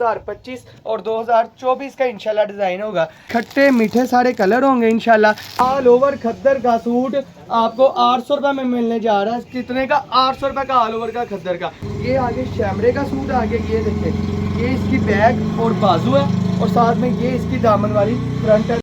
2025 और 2024 का इंशाल्लाह डिज़ाइन होगा। खट्टे मीठे सारे कलर होंगे इंशाल्लाह। ऑल ओवर खद्दर का सूट आपको 800 रुपये में मिलने जा रहा है। कितने का? 800 रुपये का ऑल ओवर का खद्दर का। ये आगे शैमरे का सूट आगे, ये देखिए, ये इसकी बैक और बाजू है और साथ में ये इसकी दामन वाली फ्रंट है।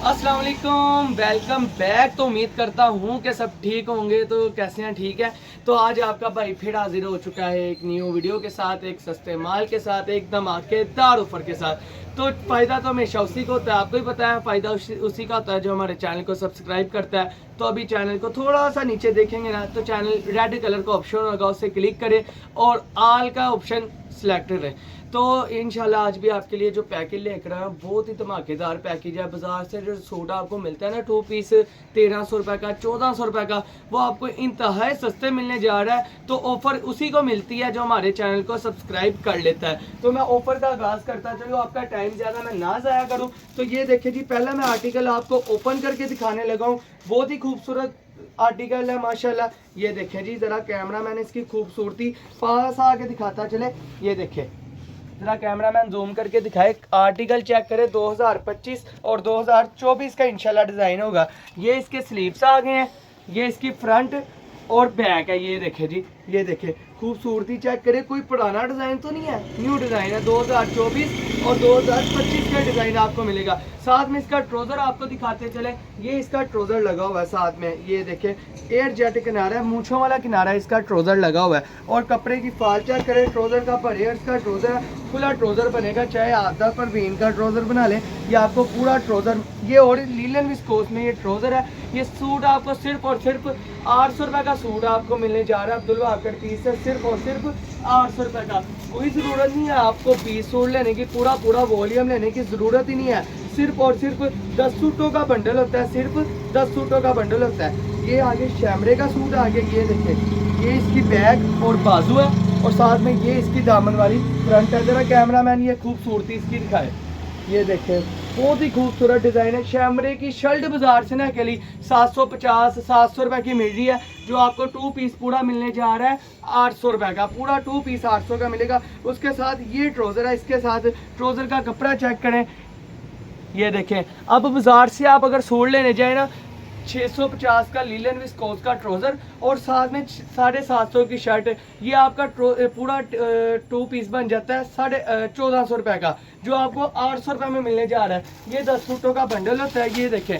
अस्सलाम वालेकुम, वेलकम बैक। तो उम्मीद करता हूँ कि सब ठीक होंगे। तो कैसे हैं? ठीक है। तो आज आपका भाई फिर हाजिर हो चुका है एक न्यू वीडियो के साथ, एक सस्ते माल के साथ, एक धमाकेदार ऑफर के साथ। तो फ़ायदा तो हमेशा उसी को होता है, आपको ही पता है। फ़ायदा उसी का होता है जो हमारे चैनल को सब्सक्राइब करता है। तो अभी चैनल को थोड़ा सा नीचे देखेंगे ना, तो चैनल रेड कलर का ऑप्शन होगा, उससे क्लिक करें और ऑल का ऑप्शन सिलेक्ट करें। तो इंशाल्लाह आज भी आपके लिए जो पैकेज लेकर आए हैं बहुत ही धमाकेदार पैकेज है। बाजार से जो सूट आपको मिलता है ना 2 पीस 1300 रुपये का, 1400 रुपये का, वो आपको इंतहाई सस्ते मिलने जा रहा है। तो ऑफ़र उसी को मिलती है जो हमारे चैनल को सब्सक्राइब कर लेता है। तो मैं ऑफ़र का आगाज़ करता चलो, आपका टाइम ज़्यादा मैं ना ज़ाया करूँ। तो ये देखिए जी, पहला मैं आर्टिकल आपको ओपन करके दिखाने लगा हूँ। बहुत ही खूबसूरत आर्टिकल है माशाल्लाह। ये देखें जी, ज़रा कैमरा मैंने इसकी खूबसूरती पास आके दिखाता चले। ये देखें, जरा कैमरामैन जूम करके दिखाए, आर्टिकल चेक करें। 2025 और 2024 का इंशाल्लाह डिज़ाइन होगा। ये इसके स्लीव्स आ गए हैं, ये इसकी फ्रंट और बैक है। ये देखें जी, ये देखें, खूबसूरती चेक करें। कोई पुराना डिज़ाइन तो नहीं है, न्यू डिज़ाइन है। 2024 और 2025 का डिज़ाइन आपको मिलेगा। साथ में इसका ट्राउज़र आपको दिखाते चले। ये इसका ट्राउज़र लगा हुआ है साथ में, ये देखें, एयर जेट किनारा है, मूंछों वाला किनारा है, इसका ट्राउज़र लगा हुआ है। और कपड़े की फाल चेक करें, ट्राउज़र का परेयर्स का ट्राउज़र है, खुला ट्राउज़र बनेगा। चाहे आधा परवीन का ट्राउज़र बना लें या आपको पूरा ट्राउज़र, ये और लीलन विस्कोस में ये ट्राउज़र है। ये सूट आपको सिर्फ और सिर्फ 800 रुपये का सूट आपको मिलने जा रहा है। अब्दुल वाकर पीस है, सिर्फ और सिर्फ 800 रुपये का। कोई ज़रूरत नहीं है आपको 20 सूट लेने की, पूरा वॉल्यूम लेने की ज़रूरत ही नहीं है। सिर्फ और सिर्फ 10 सूटों का बंडल होता है, सिर्फ 10 सूटों का बंडल होता है। ये आगे शैमरे का सूट आगे, ये देखें, ये इसकी बैक और बाजू है और साथ में ये इसकी दामन वाली फ्रंट है। जरा कैमरामैन ये खूबसूरती इसकी दिखाए। ये देखें, बहुत ही खूबसूरत डिज़ाइन है। शैमरे की शर्ट बाजार से ना अकेली 750-700 रुपये की मिल रही है, जो आपको 2 पीस पूरा मिलने जा रहा है 800 रुपये का। पूरा 2 पीस 800 का मिलेगा। उसके साथ ये ट्राउज़र है, इसके साथ ट्राउज़र का कपड़ा चेक करें। ये देखें, अब बाजार से आप अगर सूट लेने जाए ना, 650 का लीलन विस्कोस का ट्राउज़र और साथ में 750 की शर्ट, ये आपका पूरा 2 पीस बन जाता है 1450 रुपये का, जो आपको 800 रुपये में मिलने जा रहा है। ये 10 सूटों का बंडल होता है। ये देखें,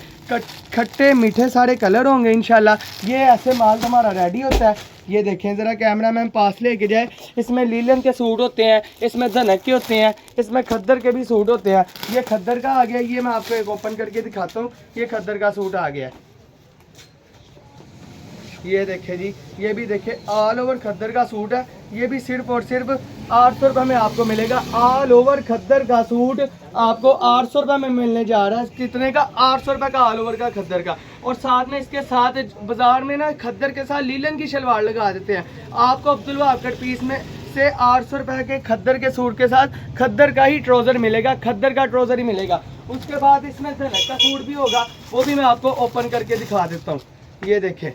खट्टे मीठे सारे कलर होंगे इंशाल्लाह। ये ऐसे माल हमारा रेडी होता है। ये देखें, ज़रा कैमरामैन पास लेके जाए। इसमें लीलन के सूट होते हैं, इसमें धनक के होते हैं, इसमें खद्दर के भी सूट होते हैं। ये खद्दर का आ गया, ये मैं आपको एक ओपन करके दिखाता हूँ। ये खद्दर का सूट आ गया, ये देखें जी, ये भी देखें, ऑल ओवर खद्दर का सूट है। ये भी सिर्फ और सिर्फ 800 रुपये में आपको मिलेगा। ऑल ओवर खद्दर का सूट आपको 800 रुपये में मिलने जा रहा है। कितने का? 800 रुपये का ऑल ओवर का खद्दर का। और साथ में इसके साथ बाजार में ना खद्दर के साथ लीलन की शलवार लगा देते हैं। आपको अब्दुल वाकर पीस में से 800 रुपये के खद्दर के सूट के साथ खद्दर का ही ट्राउज़र मिलेगा, खद्दर का ट्राउज़र ही मिलेगा। उसके बाद इसमें धनक का सूट भी होगा, वो भी मैं आपको ओपन करके दिखा देता हूँ। ये देखें,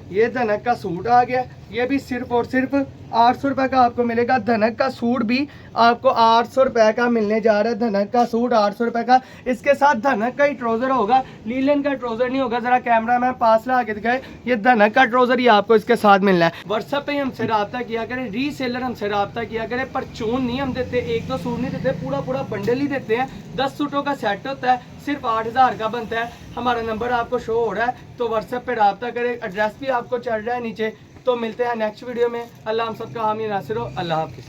ये धनक का सूट आ गया। ये भी सिर्फ और सिर्फ 800 रुपये का आपको मिलेगा। धनक का सूट भी आपको 800 रुपये का मिलने जा रहा है। धनक का सूट 800 रुपये का, इसके साथ धनक का ही ट्राउज़र होगा, लीलन का ट्राउज़र नहीं होगा। ज़रा कैमरा मैन पास ला के दिखाए, ये धनक का ट्राउज़र ही आपको इसके साथ मिलना है। व्हाट्सएप पे हमसे रब्ता किया करें, रीसेलर हमसे रब्ता किया करें। पर चून नहीं हम देते, 1-2 सूट नहीं देते, पूरा बंडल ही देते हैं। 10 सूटों का सेट होता है, सिर्फ 8000 का बनता है। हमारा नंबर आपको शो हो रहा है, तो व्हाट्सएप पे रब्ता करें। एड्रेस भी आपको चल रहा है नीचे। तो मिलते हैं नेक्स्ट वीडियो में। अल्लाह हम सबका हामी नासिर हो। अल्लाह हाफिज़।